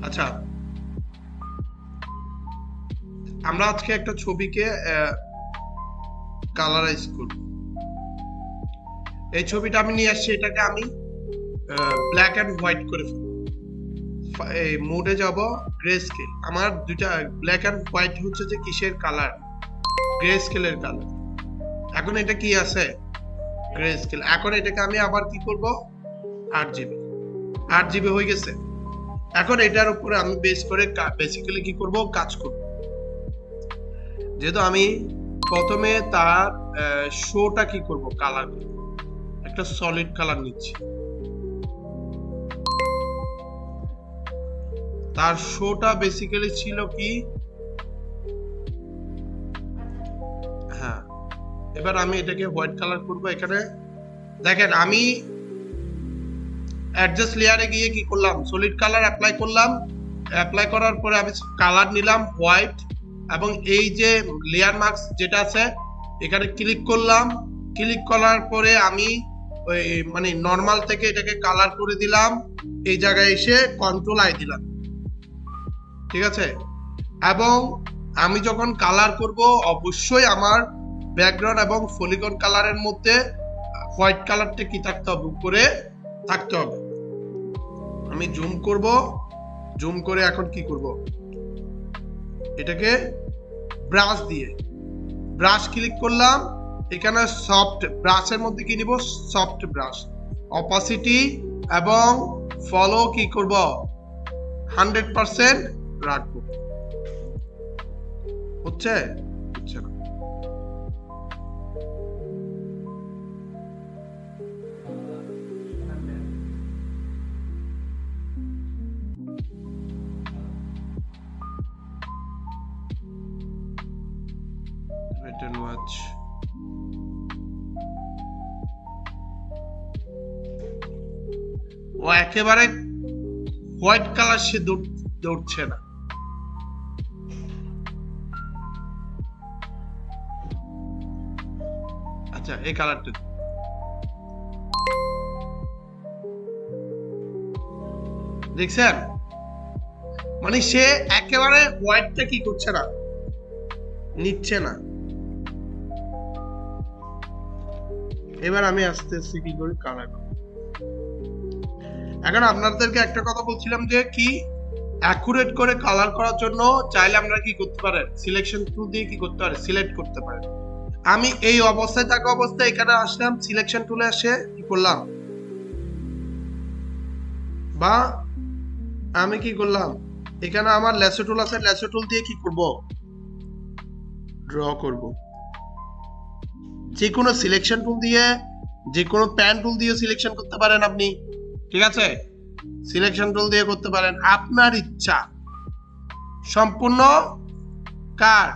আচ্ছা, আমরা আজকে একটা ছবিকে কালারাইজ করব। এই ছবিটা আমি নিয়ে আসছি, এটাকে আমি ব্ল্যাক অ্যান্ড হোয়াইট করে ফেলবো। এই মোডে যাব, গ্রে স্কেল। আমার দুইটা ব্ল্যাক অ্যান্ড হোয়াইট হচ্ছে যে কিসের কালার, গ্রে স্কেলের কালার। এখন এটা কি আছে, গ্রে স্কেল। এখন এটাকে আমি আবার কি করব, 8 জিবি। 8 জিবি হয়ে গেছে। এখন এটার উপরে আমি বেস করে বেসিক্যালি কি করব, কাজ করব। যেহেতু আমি প্রথমে তার শোটা কি করব, কালার করব। একটা সলিড কালার নিচ্ছি। তার শোটা বেসিক্যালি ছিল কি, হ্যাঁ, এবার আমি এটাকে হোয়াইট কালার করব। এখানে দেখেন, আমি অ্যাডজাস্ট লেয়ারে গিয়ে কি করলাম, সলিড কালার অ্যাপ্লাই করলাম। অ্যাপ্লাই করার পরে আমি কালার নিলাম হোয়াইট, এবং এই যে লেয়ার মার্কস যেটা আছে এখানে ক্লিক করলাম। ক্লিক করার পরে আমি ওই মানে নর্মাল থেকে এটাকে কালার করে দিলাম। এই জায়গায় এসে কন্ট্রোল আই দিলাম, ঠিক আছে। এবং আমি যখন কালার করব, অবশ্যই আমার ব্যাকগ্রাউন্ড এবং পলিগন কালারের মধ্যে হোয়াইট কালারটা কি থাকতে হবে, উপরে থাকতে হবে। আমি জুম করব, জুম করে এখন কি করব, এটাকে ব্রাশ দিয়ে ব্রাশ ক্লিক করলাম। এখানে সফট ব্রাশের মধ্যে কি নিব, সফট ব্রাশ। অপাসিটি এবং ফলো কি করব, 100% রাখবো। হচ্ছে হচ্ছে না। Return watch. ও একেবারে হোয়াইট কালার সে দৌড়ছে না। আচ্ছা, এই কালারটা দেখছেন, মানে সে একেবারে হোয়াইটটা কি করছে না, নিচ্ছে না। এবার আমি আস্তে আস্তে কি করি, কালার। এখন আপনাদেরকে একটা কথা বলছিলাম যে কি, অ্যাকুরেট করে কালার করার জন্য চাইলে আমরা কি করতে পারেন, সিলেকশন টুল দিয়ে কি করতে পারেন, সিলেক্ট করতে পারেন। আমি এই অবস্থায় থাকা অবস্থায় এখানে আসলাম, সিলেকশন টুলে এসে কি করলাম, বা আমি কি করলাম, এখানে আমার ল্যাসো টুল আছে, ল্যাসো টুল দিয়ে কি করব, ড্র করব। যে কোনো সিলেকশন টুল দিয়ে, যে কোনো প্যান টুল দিয়ে সিলেকশন করতে পারেন আপনি, ঠিক আছে। সিলেকশন টুল দিয়ে করতে পারেন, আপনার ইচ্ছা সম্পূর্ণ কার,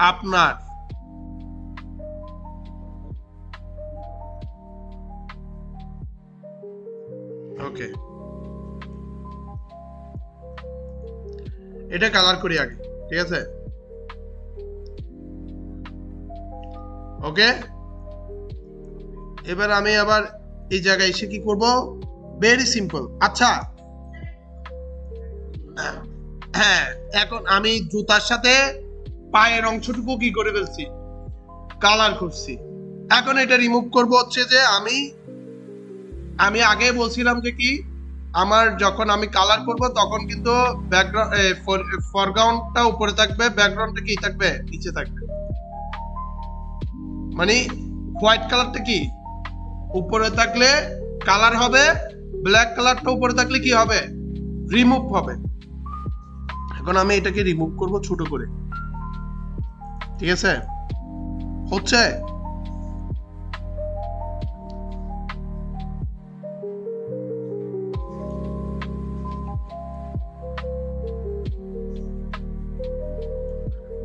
আপনার। ওকে, এটা কালার করি আগে, ঠিক আছে। ওকে, এবার আমি আবার এই জায়গায় এসে কি করব, ভেরি সিম্পল। আচ্ছা, হ্যাঁ, এখন আমি জুতার সাথে পায়ের অংশটুকু কি করে ফেলছি, কালার করছি। এখন এটা রিমুভ করব হচ্ছে যে আমি আমি আগে বলছিলাম যে কি, আমার যখন আমি কালার করব তখন কিন্তু ব্যাকগ্রাউন্ড ফরগ্রাউন্ডটা উপরে থাকবে, ব্যাকগ্রাউন্ডটা কি থাকবে, নিচে থাকবে। মানে হোয়াইট কালারটা কি উপরে থাকলে কালার হবে, ব্ল্যাক কালারটা উপরে থাকলে কি হবে, রিমুভ হবে। এখন আমি এটাকে রিমুভ করব ছোট করে, ঠিক আছে। হচ্ছে,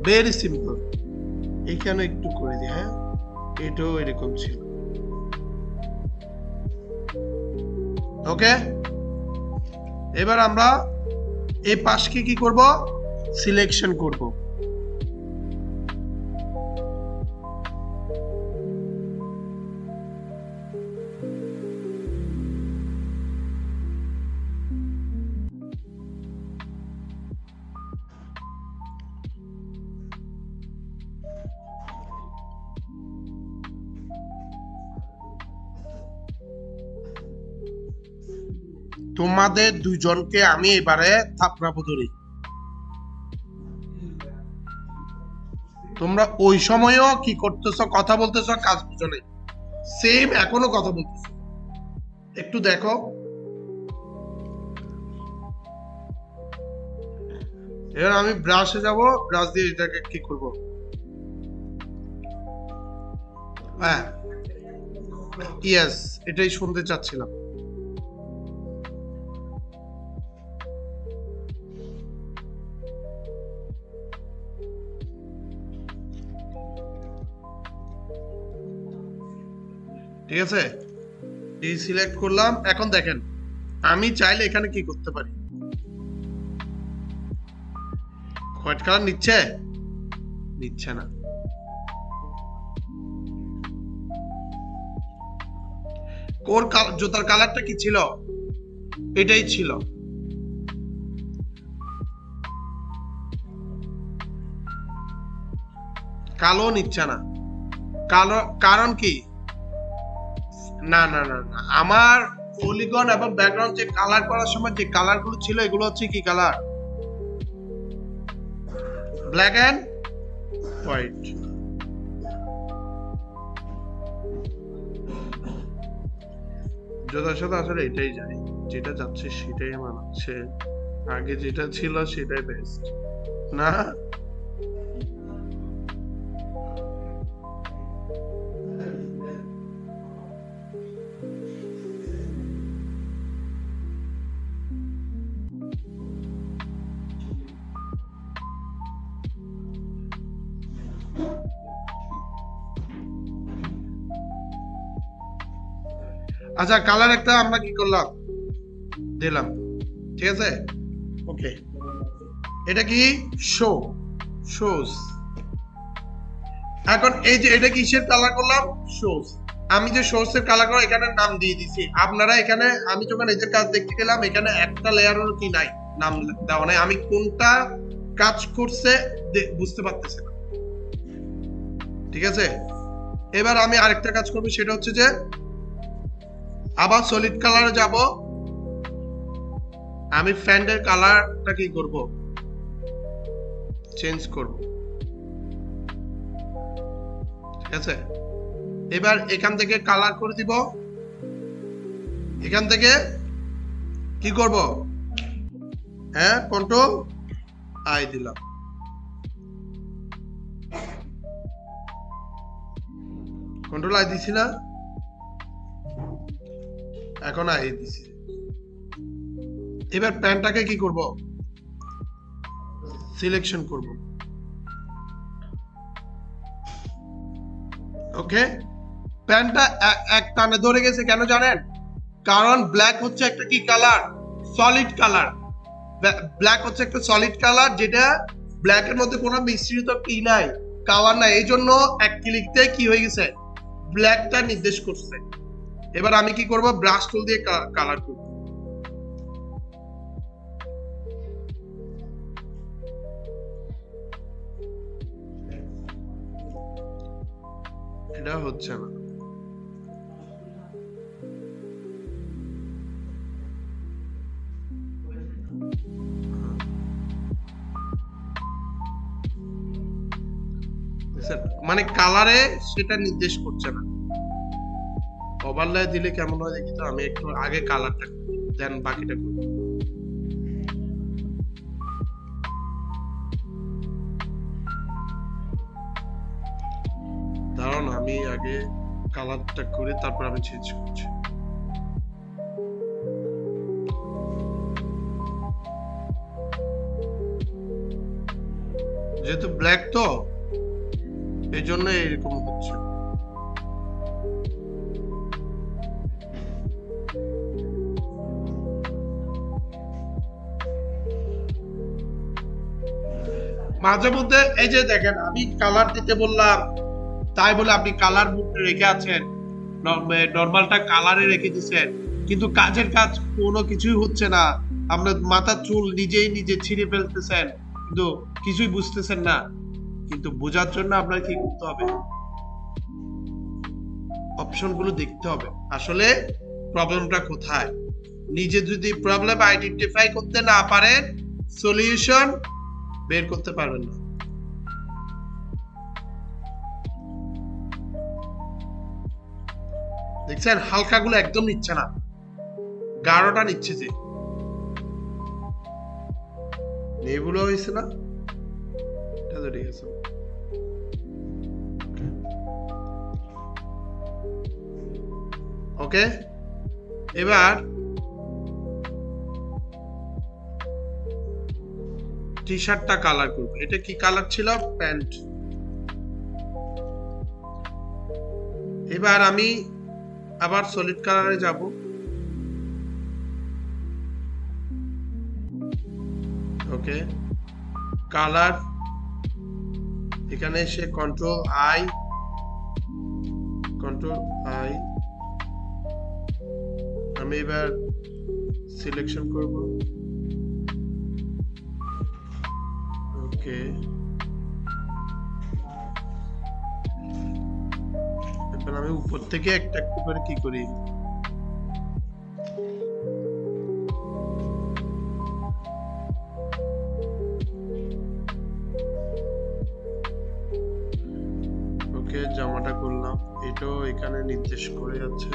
ভেরি সিম্পল। এইখানে একটু করে দিই, হ্যাঁ, এটাও এরকম ছিল। ওকে, এবার আমরা এই পাশকে কি করব, সিলেকশন করব। তোমাদের দুইজনকে আমি এবারে থাপড়াবো ধরি। তোমরা ওই সময়ও কি করতেছো, কথা বলতেছো, কাজ বুঝো নাই, সেম এখনো কথা বলতেছো। একটু দেখো, এবার আমি ব্রাশে যাব, ব্রাশ দিয়ে এটাকে কি করব, হ্যাঁ ইয়েস, এটাই শুনতে চাচ্ছিলাম। ঠিক আছে, এই সিলেক্ট করলাম। এখন দেখেন আমি চাইলে এখানে কি করতে পারি, হোয়াইট কালার নিচ্ছে, নিচ্ছে না। ওর জুতার কালারটা কি ছিল, এটাই ছিল। কালো নিচ্ছে না, কালো কারণ কি, না না না না, আমার পলিগন এবং ব্যাকগ্রাউন্ড যে কালার করার সময় যে কালার গুলো ছিল এগুলো হচ্ছে কি কালার, ব্ল্যাক এন্ড হোয়াইট। জোতার সাথে আসলে এটাই যায়, যেটা যাচ্ছে সেটাই মানাচ্ছে, আগে যেটা ছিল সেটাই বেস্ট না। আচ্ছা, কালার একটা আমরা কি করলাম, দিলাম, ঠিক আছে, ওকে। এটা কি শো, শোস। এখন এই যে এটা কিসের কালার করলাম, শোস। আমি যে শোস এর কালার করে এখানে নাম দিয়ে দিছি। আপনারা এখানে, আমি যখন এই যে কাজ দেখতে গেলাম এখানে একটা লেয়ারেরও কি নাই, নাম দেওয়া নাই। আমি কোনটা কাজ করছে বুঝতে পারতেছি না, ঠিক আছে। এবার আমি আরেকটা কাজ করবো, সেটা হচ্ছে যে আবার সলিড কালারে যাব, আমি ফ্যান্ডের কালারটা কি করব, চেঞ্জ করব, ঠিক আছে। এবার এখান থেকে কালার করে দিব, এখান থেকে কি করব, হ্যাঁ কন্ট্রোল আই দিলাম, কন্ট্রোল আই দিছি না, এখন আই দিছি। এবার প্যানটাকে কি করব, সিলেকশন করব, ওকে। প্যানটা এক টানে ধরে গেছে, কেন জানেন, কারণ ব্ল্যাক হচ্ছে একটা কি কালার, সলিড কালার। ব্ল্যাক হচ্ছে একটা সলিড কালার, যেটা ব্ল্যাকের মধ্যে কোনো মিশ্রিত কি নাই, কালার নাই, এই জন্য এক ক্লিকতে কি হয়ে গেছে, ব্ল্যাকটা নির্দেশ করছে। এবার আমি কি করব, ব্রাশ টুল দিয়ে কালার করব, এটা হচ্ছে না। মানে কালারে সেটা নির্দেশ করছে না। ওভারলে দিলে কেমন হয় দেখি তো, আমি একটু আগে কালারটা দেন বাকিটা করি। দাঁড়ান আমি আগে কালারটা করে তারপর আমি চেঞ্জ করছি। যেহেতু ব্ল্যাক তো এই জন্য এরকম হচ্ছে। মাঝে মধ্যে এই যে দেখেন আমি কালার দিতে বললাম, তাই বলে আপনি কালার রেখে আছেন, নর্মালটা কালারে রেখে দিচ্ছেন, কিন্তু কাজের কাজ কোনো কিছুই হচ্ছে না। আপনার মাথার চুল নিজেই নিজে ছিঁড়ে ফেলতেছেন, কিন্তু কিছুই বুঝতেছেন না। কিন্তু বোঝার জন্য আপনার কি করতে হবে, অপশন গুলো দেখতে হবে, আসলে প্রবলেমটা কোথায়। নিজে যদি প্রবলেম আইডেন্টিফাই করতে না পারেন সলিউশন বের করতে পারবেন না। দেখছেন হালকাগুলো একদম নিচ্ছে না, গাঢ়টা নিচ্ছে যে নেবুলো হয়েছে না, এটা তো ঠিক আছে। ওকে, এবার টি শার্টটা কালার করব। এটা কি কালার ছিল? প্যান্ট। এবার আমি আবার সলিড কালারে যাব। ওকে, কালার, এখানে এসে কন্ট্রোল আই, আমি এবার সিলেকশন করব। ওকে, এবার আমি উপর থেকে একটা একটু করে কি করি, ওকে জামাটা করলাম, এটাও এখানে নির্দেশ করে আছে।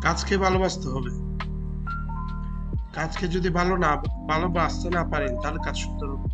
কাজকে ভালোবাসতে হবে। কাজকে যদি ভালোবাসতে না পারেন তাহলে কাজ সুন্দর হবে।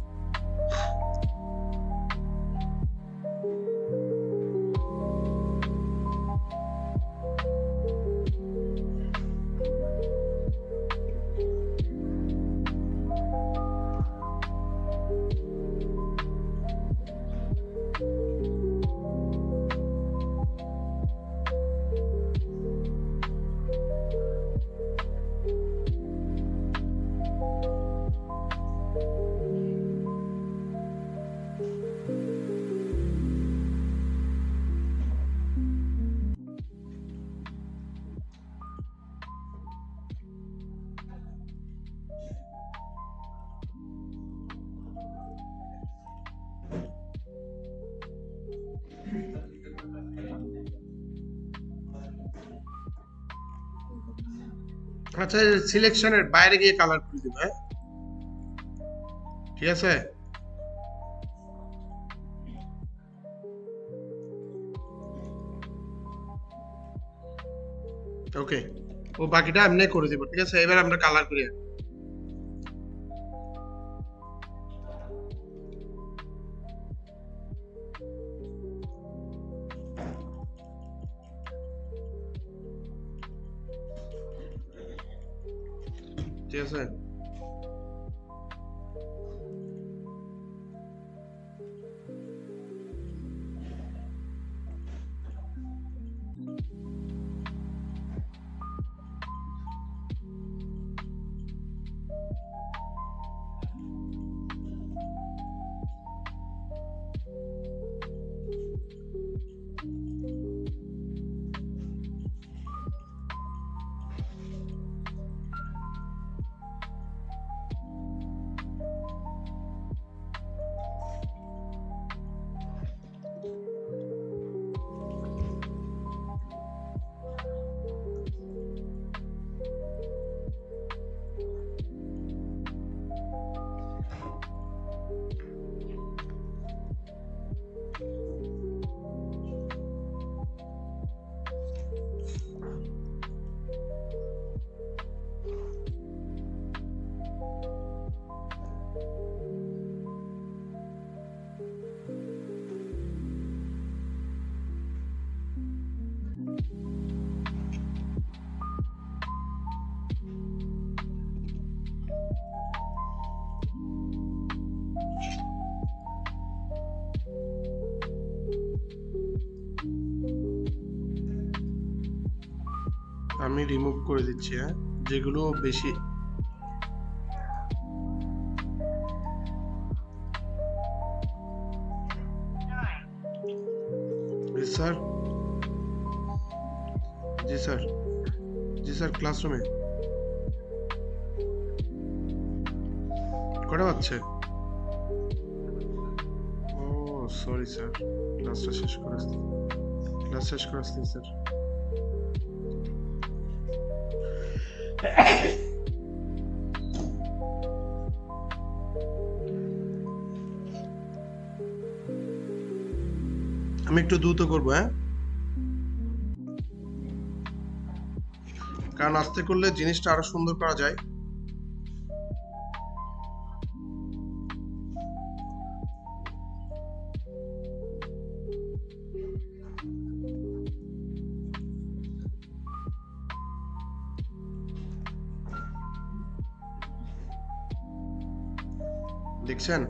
আচ্ছা, সিলেকশনের বাইরে গিয়ে কালার করে দিব। হ্যাঁ, ঠিক আছে। ওকে, ও বাকিটা এমনি করে দিব। ঠিক আছে, এবার আমরা কালার করি। ঠিক আছে, আমি রিমুভ করে দিচ্ছি, হ্যাঁ, যেগুলো বেশি। স্যার, জি স্যার, জি স্যার, ক্লাসরুমে কটা বাজছে? ও সরি স্যার, ক্লাসটা শেষ করে আসছি, ক্লাস শেষ করে আসছি স্যার। আমি একটু দ্রুত করবো, হ্যাঁ, কারণ আস্তে করলে জিনিসটা আরো সুন্দর করা যায়। দেখছেন?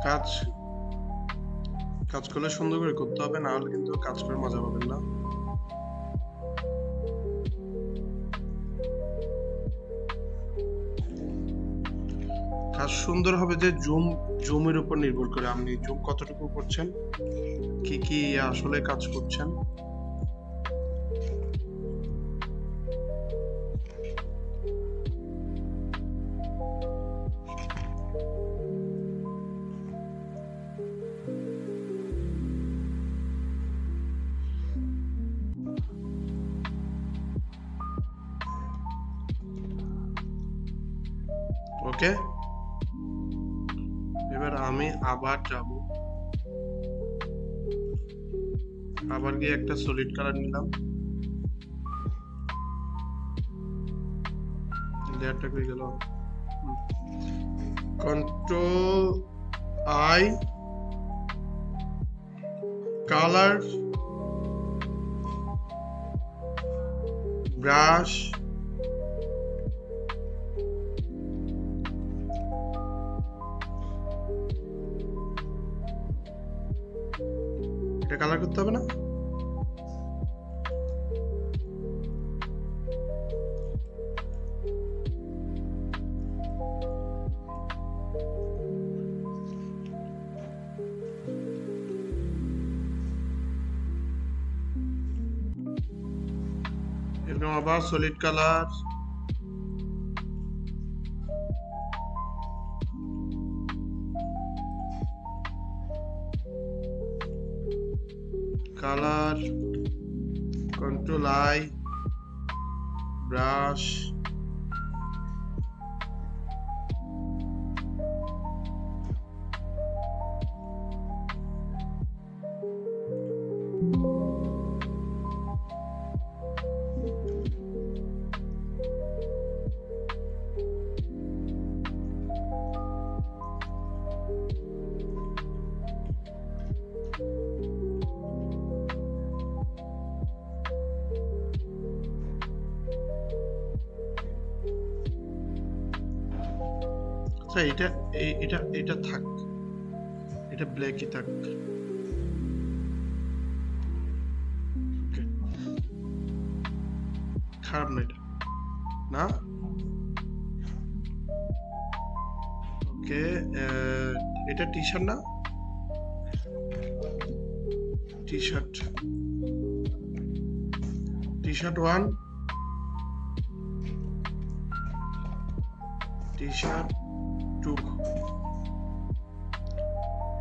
কাজ কাজ করলে সুন্দর করে করতে হবে, না হলে কিন্তু কাজ করে মজা পাবেন না। কাজ সুন্দর হবে যে জুমের উপর নির্ভর করে, আপনি জুম কতটুকু করছেন, কি কি আসলে কাজ করছেন। ওকে, এবার আমি আবার যাব, আবার গিয়ে একটা সলিড কালার নিলাম, লেয়ারটা কই গেল, কন্ট্রোল আই, কালার, ব্রাশ, এটা কালার করতে হবে না? এরকম আবার solid colour, colour, control I, brush, আচ্ছা এটা থাক, এটা ব্ল্যাকই থাক। খারাপ না এটা, না? ওকে, এটা টি শার্ট না? T shirt 1, T shirt 2।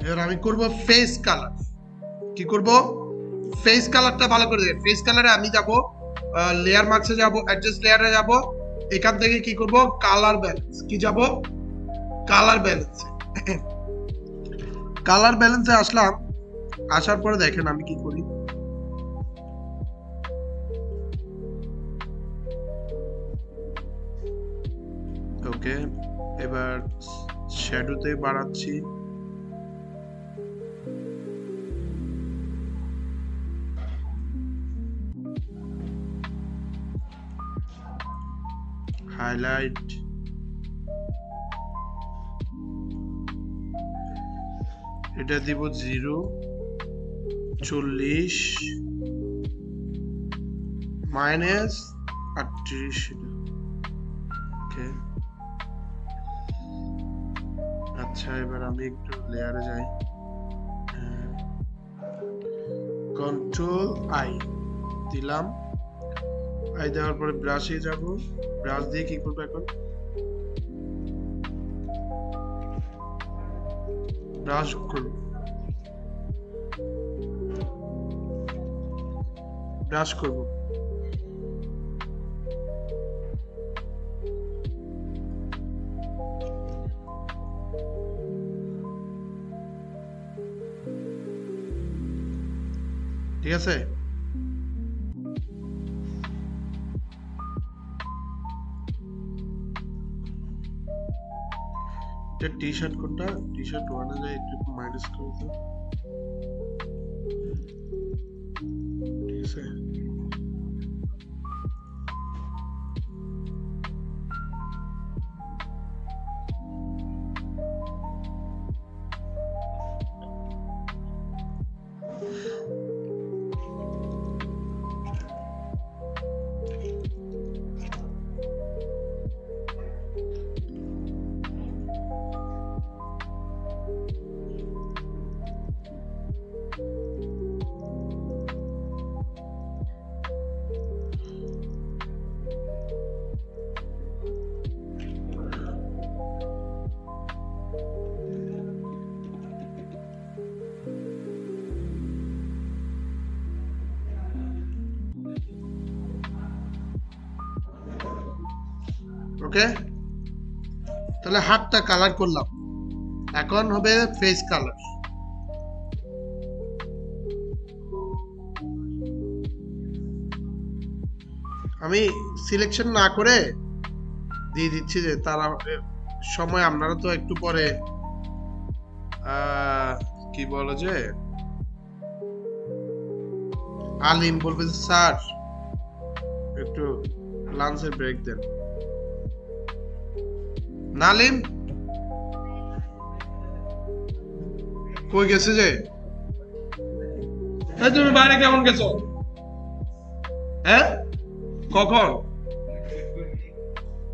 এবার আমি করব ফেস কালার। কি করব? ফেস কালারটা ভালো করে দেখেন। ফেস কালারে আমি যাব, লেয়ার মার্কসে যাব, অ্যাডজাস্ট লেয়ারে যাব। এখান থেকে কি করব? Colour balance. কি যাব? কালার ব্যালেন্সে। কালার ব্যালেন্সে আসলাম। আসার পরে দেখেন আমি কি করি। ওকে, এবার শ্যাডোতে বাড়াচ্ছি। হাইলাইট, এটা দিব 0, 40, -38। ওকে, আচ্ছা এবার আমি একটু লেয়ারে যাই। কন্ট্রোল আই দিলাম। আই দেওয়ার পরে ব্রাশে যাব। ব্রাশ দিয়ে কি করবো এখন? ব্রাশ করব, ব্রাশ করব। ঠিক আছে? এটা টি শার্ট কোনটা? টি শার্ট ওয়ানে যায়, একটু মাইনাস করে দাও। ঠিক আছে, ওকে। তাহলে হাতটা কালার করলাম, এখন হবে ফেস কালার। আমি সিলেকশন না করে দিয়ে দিচ্ছি যে তারা সময়, আপনারা তো একটু পরে কি বলে যে আলিম বলবে যে স্যার একটু লাঞ্চের ব্রেক দেন। নালিম কই গেছে যে? এই তুমি বাইরে কেমন গেছো? হ্যাঁ, কখন?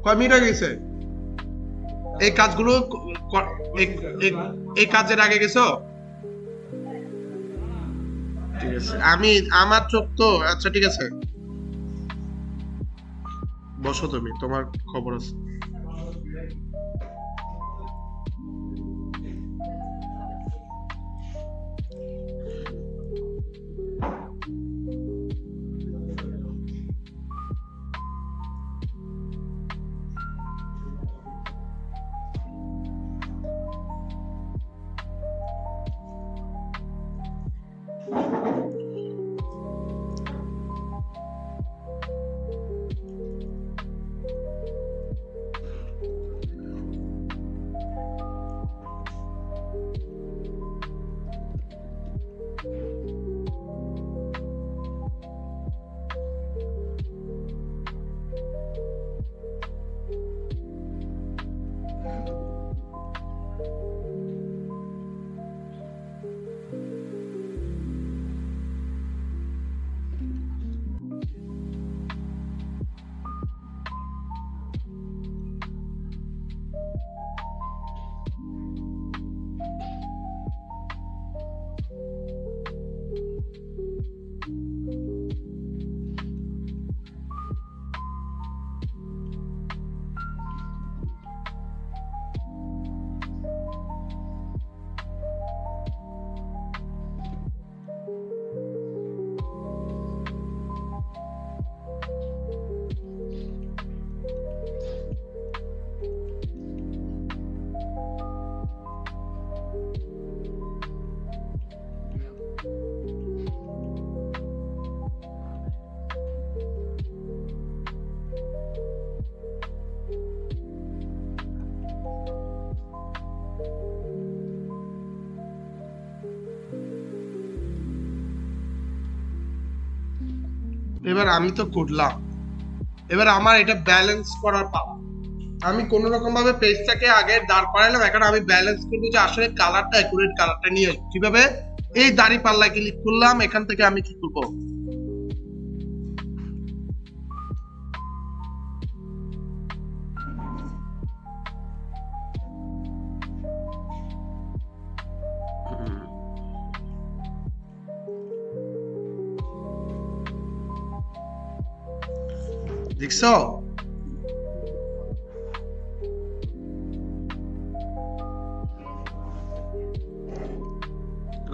কয় মিনিট হয়ে গেছে? এই কাজগুলো এই কাজের আগে গেছো? ঠিক আছে, আমি আমার চোখ তো, আচ্ছা ঠিক আছে, বসো তুমি, তোমার খবর আছে। এবার আমি তো করলাম, এবার আমার এটা ব্যালেন্স করার পালা। আমি কোন রকম ভাবে পেজটাকে আগে দাঁড় করাইলাম, এখন আমি ব্যালেন্স করবো যে আসলে কালারটা অ্যাকুরেট কালারটা নিয়ে আসবো কিভাবে। এই দাড়ি পাল্লায় ক্লিক করলাম, এখান থেকে আমি কি করবো, দেখছো?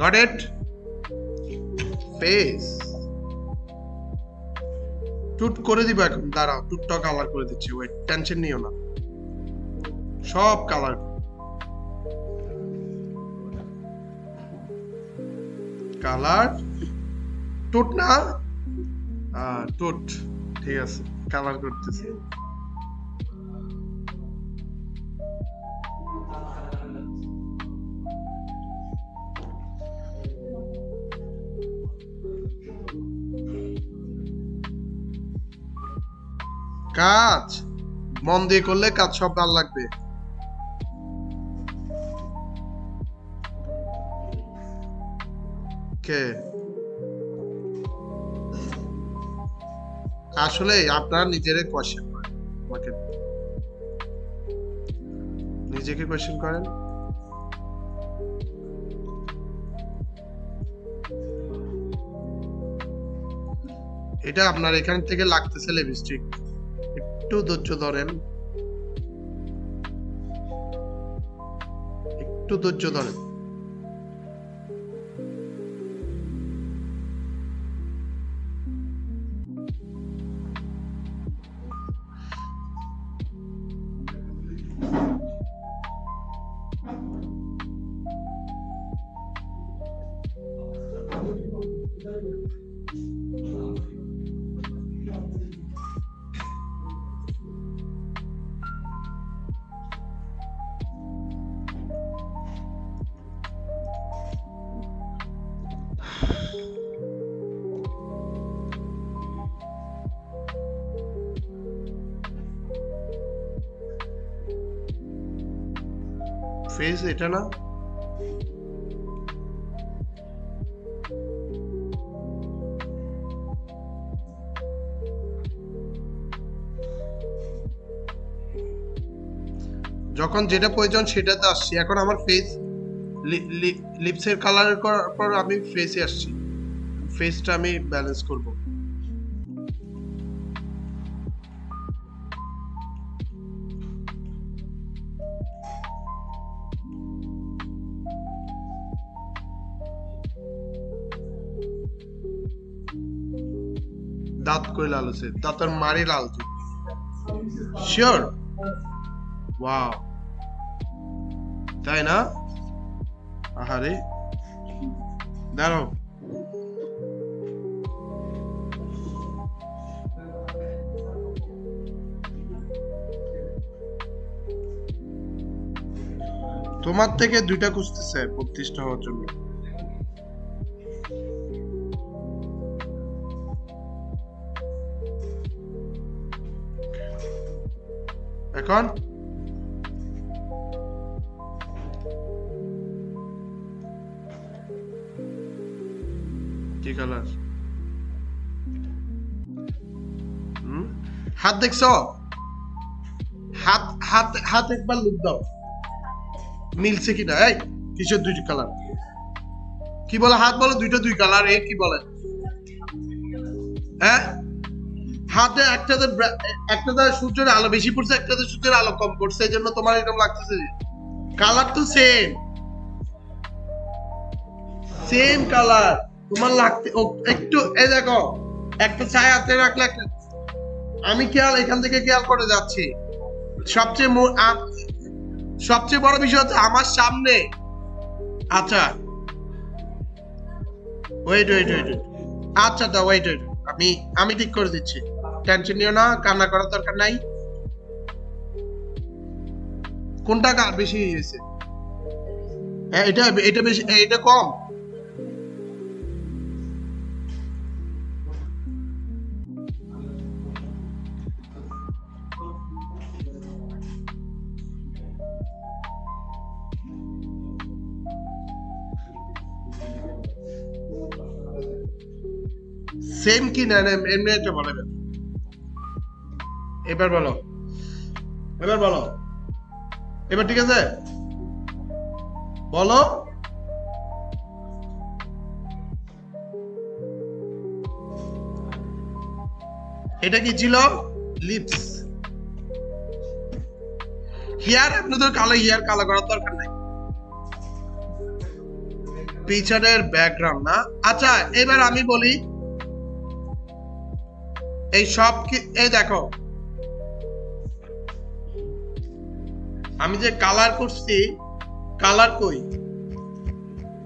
Got it? ফেস টুট করে দিব এখন, দাঁড়াও, টুটটা কালার করে দিচ্ছি, ওয়েট, টেনশন নিও না, সব কালার। কালার টুট না, টুট, ঠিক আছে, কালার করতেছি। কাজ মন দিয়ে করলে কাজ সব ভালো লাগবে। কে আসলে আপনারা নিজেরে কোয়েশ্চেন করেন, আমাকে নিজেকে কোয়েশ্চেন করেন। এটা আপনার এখান থেকে লাগতেছে লিপস্টিক, একটু ধৈর্য ধরেন, একটু ধৈর্য ধরেন। ফেস এটা না, যখন যেটা প্রয়োজন সেটাতে আসছি। এখন আমার ফেস, লিপসের কালার করার পর আমি ফেসে আসছি, ফেসটা আমি ব্যালেন্স করব। দাঁত কই লাল হচ্ছে, দাঁতের মারি লাল, শিওর? ওয়াও, তাই না? আহারে, দাঁড়াও, তোমার থেকে দুইটা খুঁজতেছে প্রতিষ্ঠা হওয়ার জন্য। এখন কি কালার? হাত দেখছো? হাত হাত হাত একবার লুক দাও, মিলছে কিনা। এই কিসের দুইটা কালার? কি বলে হাত বলে দুইটা দুই কালার, এ কি বলে? হ্যাঁ, হাতে একটাতে সূর্যের আলো বেশি পড়ছে, একটাতে সূর্যের আলো কম পড়ছে, এই জন্য তোমার এরকম লাগতেছে। কালার তো সেম, সেম কালার তোমার লাগতে। একটু এই দেখো, একটা ছায়াতে রাখলে একটা, আমি খেয়াল এখান থেকে খেয়াল করে যাচ্ছি। সবচেয়ে সবচেয়ে বড় বিষয় হচ্ছে আমার সামনে। আচ্ছা ওয়েট ওয়েট ওয়েট, আচ্ছা দা ওয়েট ওয়েট, আমি আমি ঠিক করে দিচ্ছি, টেনশন নিও না, কান্না করার দরকার নাই। কোনটা বেশি হয়েছে? এটা এটা বেশি, এটা কম। সেম কি না এমনি একটা বলে এবার বলো, এবার বলো, এবার ঠিক আছে বলো। এটা কি ছিল? লিপস। হেয়ার আপনাদের কালো, হেয়ার কালো করার দরকার নাই, পিছনের ব্যাকগ্রাউন্ড না। আচ্ছা এবার আমি বলি, এই সব কি, এই দেখো আমি যে কালার করছি, কালার কই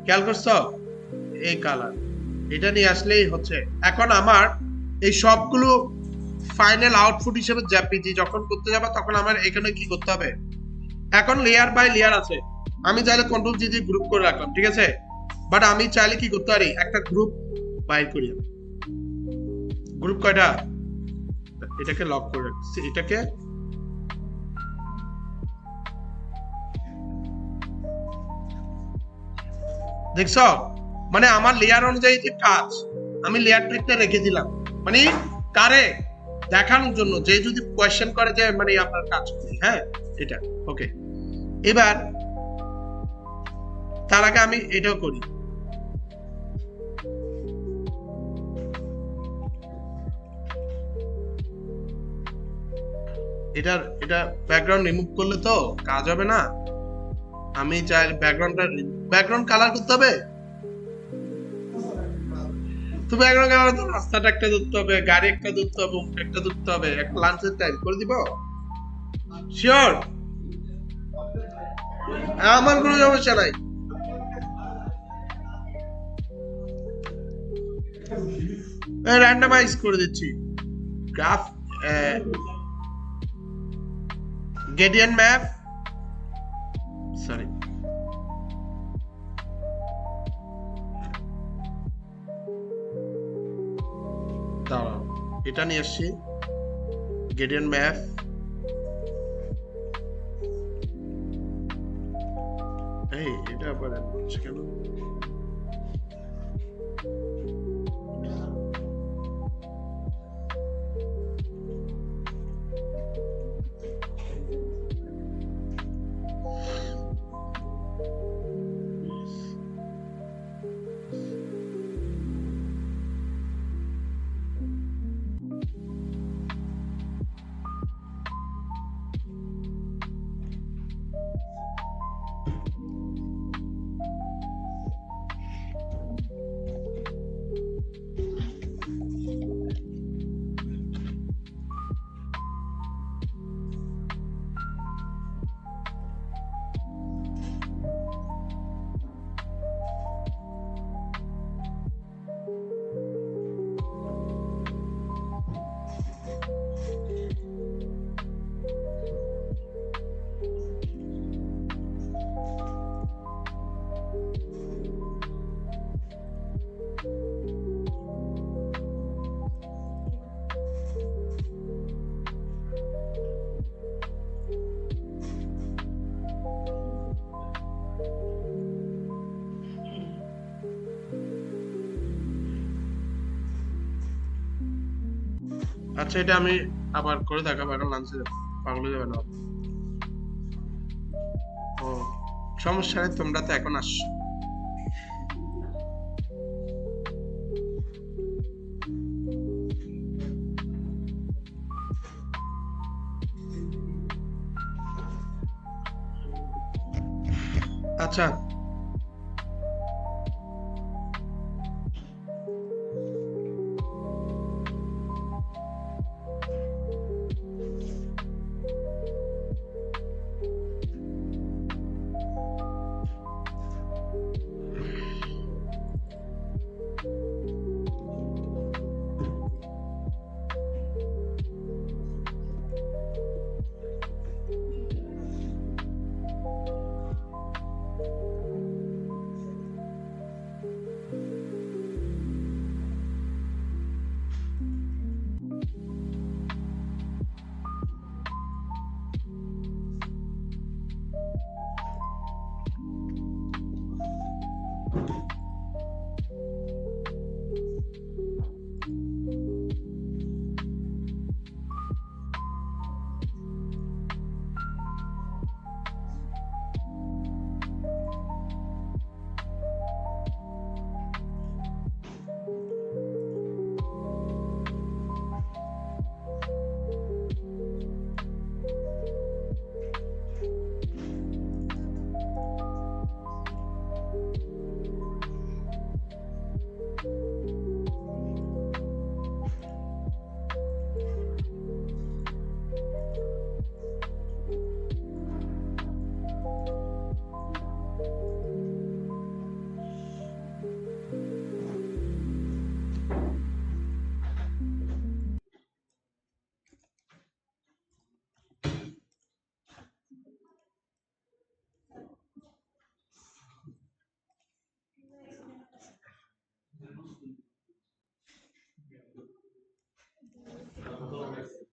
খেয়াল করছো? এই কালার, এটা নিয়ে আসলেই হচ্ছে। এখন আমার এই সবগুলো ফাইনাল আউটপুট হিসেবে জেপিজি যখন করতে যাবে তখন আমার এখানে কি করতে হবে? এখন লেয়ার বাই লেয়ার আছে, আমি চাইলে কন্ট্রোল জি দিয়ে গ্রুপ করে রাখলাম, ঠিক আছে। বাট আমি চাইলে কি করতে পারি, একটা গ্রুপ বাইর করি আমি। গ্রুপ কয়টা? এটাকে লক করে রাখছি, এটাকে দেখছো, মানে আমার লেয়ার অনুযায়ী যে কাজ, আমি লেয়ার ট্রিকটা রেখে দিলাম, মানে কারে দেখানোর জন্য, যে যদি কোয়েশ্চেন করে যে মানে আপনার কাজ করি, হ্যাঁ এটা ওকে। এবার তার আগে আমি এটাও করি, এটা ব্যাকগ্রাউন্ড রিমুভ করলে তো কাজ হবে না। আমি চাই ব্যাকগ্রাউন্ড কালার করতে হবে, তো ব্যাকগ্রাউন্ড কালার তো রাস্তাটা একটা ধরতে হবে, গাড়ি একটা ধরতে হবে, একটা ধরতে হবে, একটা লাঞ্চের টাইম করে দিব। শিওর? আমার কোনো সমস্যা নাই। র্যান্ডমাইজ করে দিচ্ছি গ্রাফ, গেডিয়ান ম্যাপ, সরি দাঁড়াও, এটা নিয়ে আসছি গেডিয়ান ম্যাপ। এই এটা আবার হচ্ছে কেন? আচ্ছা এটা আমি আবার করে দেখাবো, এখন লাঞ্চে পাগল হয়ে যাবে না। ও সমস্যা নেই, তোমরা তো এখন আসছো। আচ্ছা